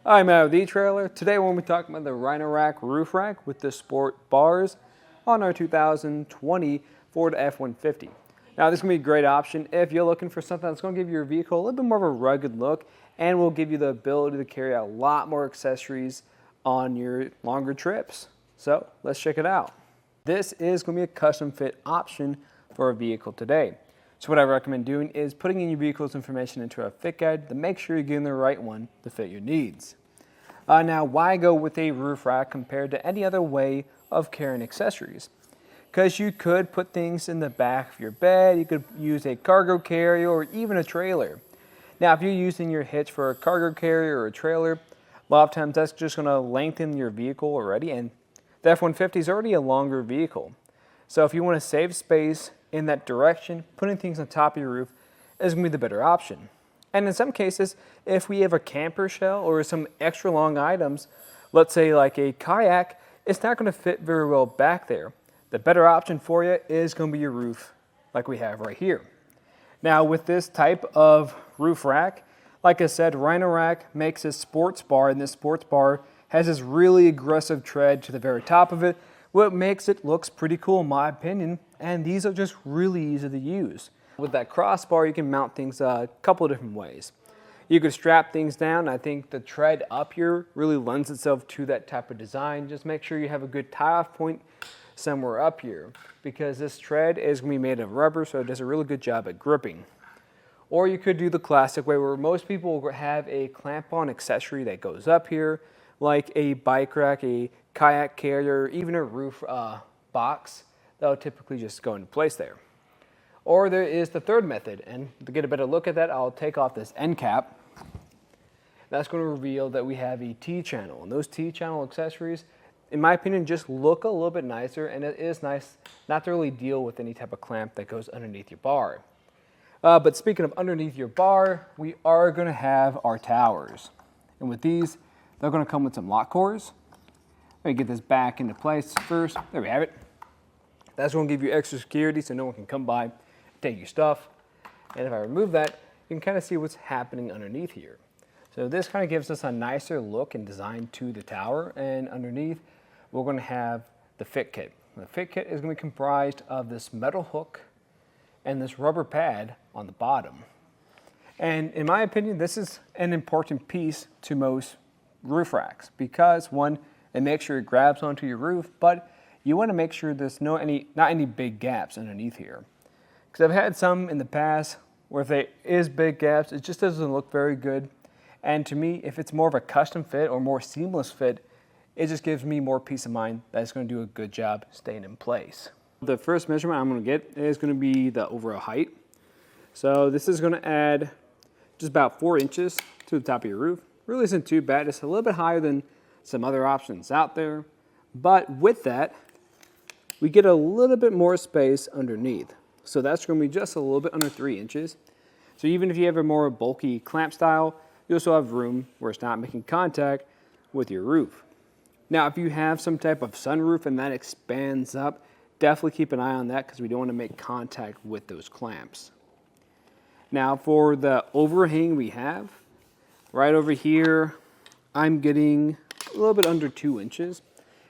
I'm out with etrailer. Today we're going to be talking about the Rhino Rack Roof Rack with the sport bars on our 2020 Ford F-150. Now this is going to be a great option if you're looking for something that's going to give your vehicle a little bit more of a rugged look and will give you the ability to carry a lot more accessories on your longer trips. So let's check it out. This is going to be a custom fit option for a vehicle today. So what I recommend doing is putting in your vehicle's information into a fit guide to make sure you're getting the right one to fit your needs. Now, why go with a roof rack compared to any other way of carrying accessories? Because you could put things in the back of your bed, you could use a cargo carrier or even a trailer. Now, if you're using your hitch for a cargo carrier or a trailer, a lot of times that's just going to lengthen your vehicle already, and the F-150 is already a longer vehicle. So if you want to save space in that direction, putting things on top of your roof is going to be the better option. And in some cases, if we have a camper shell or some extra long items, let's say like a kayak, it's not going to fit very well back there. The better option for you is going to be your roof like we have right here. Now with this type of roof rack, like I said, Rhino-Rack makes a sports bar, and this sports bar has this really aggressive tread to the very top of it, what makes it looks pretty cool in my opinion, and these are just really easy to use. With that crossbar, you can mount things a couple of different ways. You could strap things down. I think the tread up here really lends itself to that type of design. Just make sure you have a good tie-off point somewhere up here, because this tread is going to be made of rubber, so it does a really good job at gripping. Or you could do the classic way where most people will have a clamp-on accessory that goes up here, like a bike rack, a kayak carrier, even a roof box that will typically just go into place there. Or there is the third method, and to get a better look at that, I'll take off this end cap. That's going to reveal that we have a T-channel, and those T-channel accessories, in my opinion, just look a little bit nicer, and it is nice not to really deal with any type of clamp that goes underneath your bar. But speaking of underneath your bar, we are going to have our towers, and with these, they're going to come with some lock cores. Let me get this back into place first. There we have it. That's going to give you extra security so no one can come by and take your stuff. And if I remove that, you can kind of see what's happening underneath here. So this kind of gives us a nicer look and design to the tower. And underneath, we're going to have the fit kit. The fit kit is going to be comprised of this metal hook and this rubber pad on the bottom. And in my opinion, this is an important piece to most roof racks because, one, it makes sure it grabs onto your roof, but you want to make sure there's not any big gaps underneath here. Because I've had some in the past where if there is big gaps, it just doesn't look very good. And to me, if it's more of a custom fit or more seamless fit, it just gives me more peace of mind that it's going to do a good job staying in place. The first measurement I'm going to get is going to be the overall height. So this is going to add just about 4 inches to the top of your roof. Really isn't too bad. It's a little bit higher than some other options out there. But with that, we get a little bit more space underneath. So that's going to be just a little bit under 3 inches. So even if you have a more bulky clamp style, you also have room where it's not making contact with your roof. Now, if you have some type of sunroof and that expands up, definitely keep an eye on that because we don't want to make contact with those clamps. Now, for the overhang we have, right over here, I'm getting a little bit under 2 inches.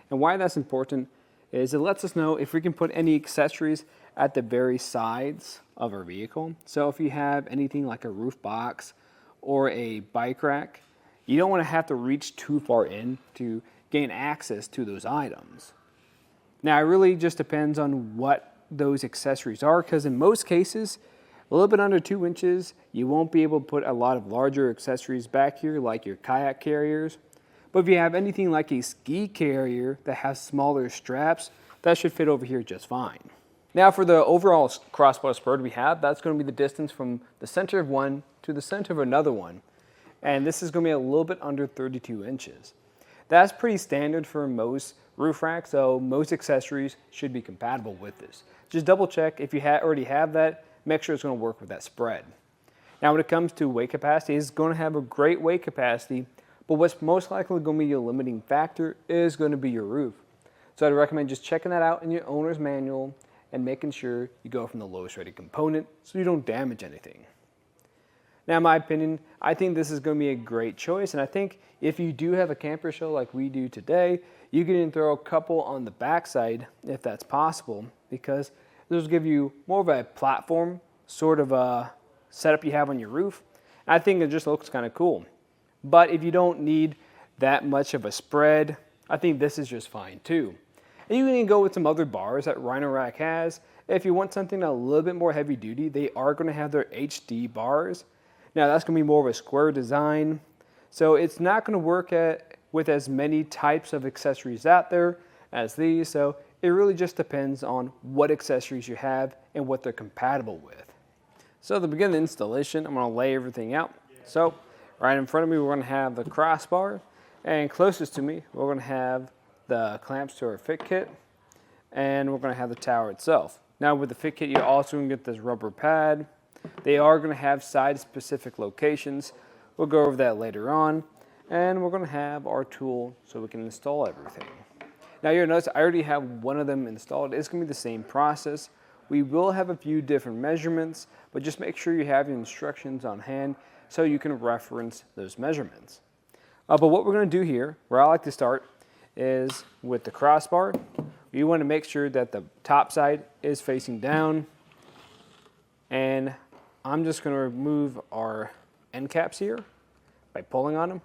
And why that's important is it lets us know if we can put any accessories at the very sides of our vehicle. So if you have anything like a roof box or a bike rack, you don't want to have to reach too far in to gain access to those items. Now, it really just depends on what those accessories are, because in most cases, a little bit under 2 inches, you won't be able to put a lot of larger accessories back here like your kayak carriers. But if you have anything like a ski carrier that has smaller straps, that should fit over here just fine. Now for the overall crossbar spur we have, that's going to be the distance from the center of one to the center of another one. And this is going to be a little bit under 32 inches. That's pretty standard for most roof racks, so most accessories should be compatible with this. Just double check if you already have that, make sure it's going to work with that spread. Now when it comes to weight capacity, it's going to have a great weight capacity, but what's most likely going to be your limiting factor is going to be your roof. So I'd recommend just checking that out in your owner's manual and making sure you go from the lowest rated component so you don't damage anything. Now, in my opinion, I think this is going to be a great choice, and I think if you do have a camper show like we do today, you can even throw a couple on the backside if that's possible, because those will give you more of a platform sort of a setup you have on your roof. And I think it just looks kind of cool. But if you don't need that much of a spread, I think this is just fine too. And you can go with some other bars that Rhino-Rack has. If you want something a little bit more heavy duty, they are going to have their HD bars. Now that's going to be more of a square design, so it's not going to work with as many types of accessories out there as these, so it really just depends on what accessories you have and what they're compatible with. So to begin the installation, I'm going to lay everything out. So right in front of me, we're going to have the crossbar, and closest to me, we're going to have the clamps to our fit kit, and we're going to have the tower itself. Now with the fit kit, you're also going to get this rubber pad. They are going to have side-specific locations. We'll go over that later on. And we're going to have our tool so we can install everything. Now you'll notice I already have one of them installed. It's going to be the same process. We will have a few different measurements, but just make sure you have your instructions on hand so you can reference those measurements. But what we're going to do here, where I like to start, is with the crossbar. You want to make sure that the top side is facing down. And I'm just going to remove our end caps here by pulling on them.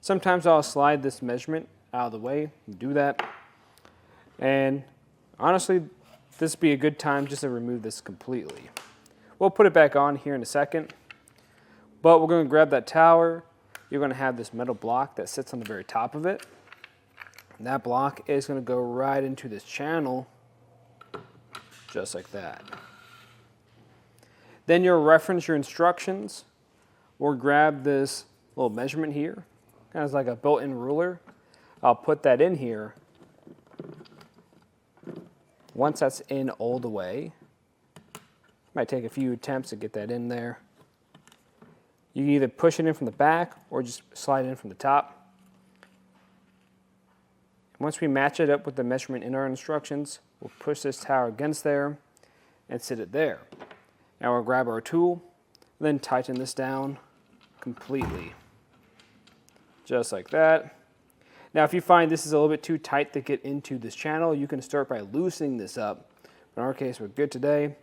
Sometimes I'll slide this measurement out of the way and do that. And honestly, this would be a good time just to remove this completely. We'll put it back on here in a second. But we're going to grab that tower. You're going to have this metal block that sits on the very top of it. And that block is going to go right into this channel, just like that. Then you'll reference your instructions, or grab this little measurement here, kind of like a built-in ruler. I'll put that in here. Once that's in all the way, might take a few attempts to get that in there. You can either push it in from the back or just slide it in from the top. Once we match it up with the measurement in our instructions, we'll push this tower against there and sit it there. Now we'll grab our tool, then tighten this down completely. Just like that. Now if you find this is a little bit too tight to get into this channel, you can start by loosening this up. In our case, we're good today. And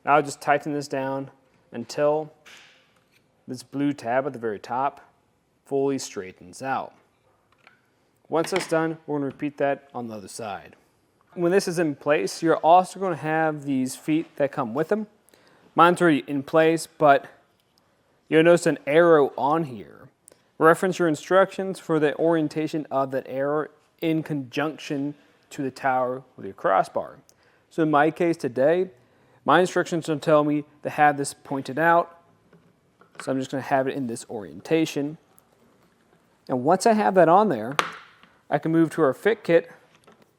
I'll just tighten this down until this blue tab at the very top fully straightens out. Once that's done, we're going to repeat that on the other side. When this is in place, you're also going to have these feet that come with them. Mine's already in place, but you'll notice an arrow on here. Reference your instructions for the orientation of that arrow in conjunction to the tower with your crossbar. So in my case today, my instructions don't tell me to have this pointed out, so I'm just going to have it in this orientation. And once I have that on there, I can move to our fit kit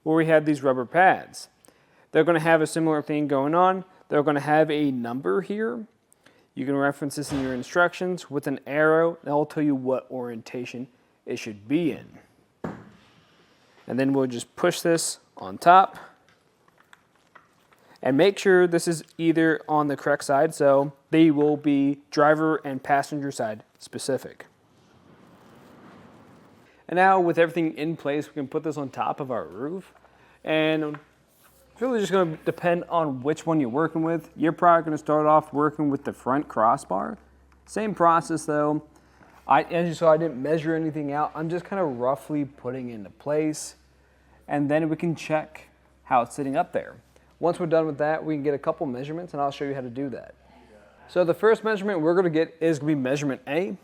where we have these rubber pads. They're going to have a similar thing going on. They're going to have a number here. You can reference this in your instructions with an arrow, and I'll tell you what orientation it should be in. And then we'll just push this on top. And make sure this is either on the correct side, so they will be driver and passenger side specific. And now with everything in place, we can put this on top of our roof. And it's really just going to depend on which one you're working with. You're probably going to start off working with the front crossbar. Same process though. As you saw, I didn't measure anything out. I'm just kind of roughly putting it into place. And then we can check how it's sitting up there. Once we're done with that, we can get a couple measurements and I'll show you how to do that. So the first measurement we're going to get is going to be measurement A.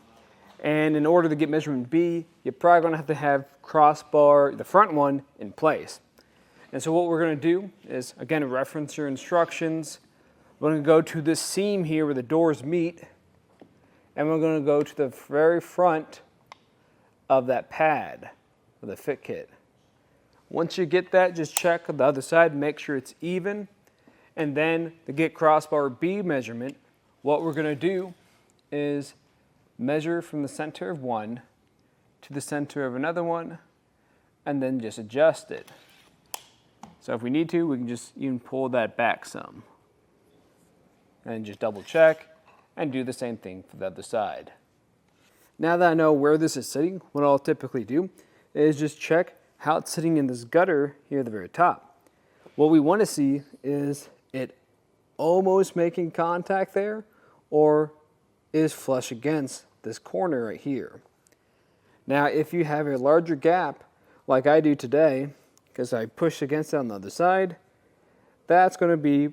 And in order to get measurement B, you're probably going to have crossbar, the front one, in place. And so what we're going to do is, again, reference your instructions. We're going to go to this seam here where the doors meet, and we're going to go to the very front of that pad of the fit kit. Once you get that, just check the other side, make sure it's even. And then to get crossbar B measurement, what we're going to do is measure from the center of one to the center of another one, and then just adjust it. So if we need to, we can just even pull that back some. And just double check. and do the same thing for the other side. Now that I know where this is sitting, what I'll typically do is just check how it's sitting in this gutter here at the very top. What we want to see is it almost making contact there, or is flush against this corner right here. Now if you have a larger gap like I do today, because I push against it on the other side, that's going to be a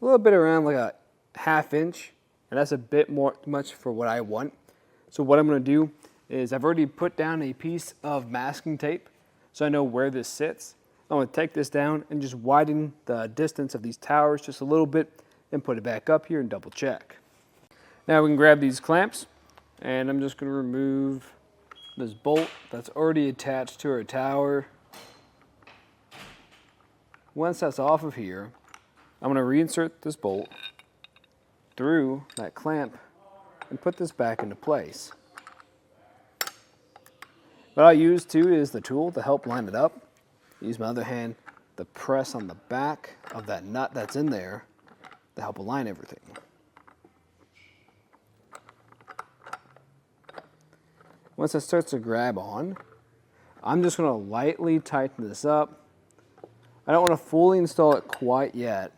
little bit around like a ½ inch, and that's a bit much for what I want. So what I'm going to do is I've already put down a piece of masking tape so I know where this sits. I'm going to take this down and just widen the distance of these towers just a little bit and put it back up here and double check. Now we can grab these clamps, and I'm just going to remove this bolt that's already attached to our tower. Once that's off of here, I'm going to reinsert this bolt through that clamp and put this back into place. What I use too is the tool to help line it up. Use my other hand to press on the back of that nut that's in there to help align everything. Once it starts to grab on, I'm just going to lightly tighten this up. I don't want to fully install it quite yet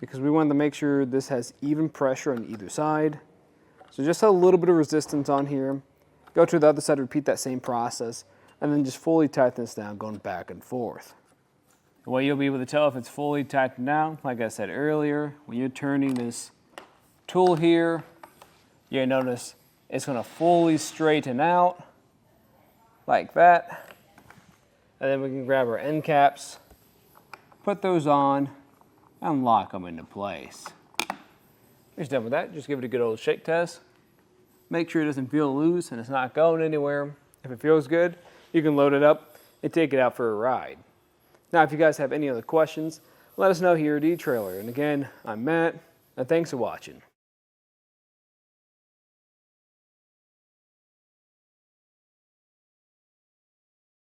because we want to make sure this has even pressure on either side. So just a little bit of resistance on here. Go to the other side, repeat that same process, and then just fully tighten this down, going back and forth. The way you'll be able to tell if it's fully tightened down, like I said earlier, when you're turning this tool here, you'll notice it's going to fully straighten out like that. And then we can grab our end caps, put those on, and lock them into place. Once you're done with that, just give it a good old shake test. Make sure it doesn't feel loose and it's not going anywhere. If it feels good, you can load it up and take it out for a ride. Now, if you guys have any other questions, let us know here at etrailer. And again, I'm Matt, and thanks for watching.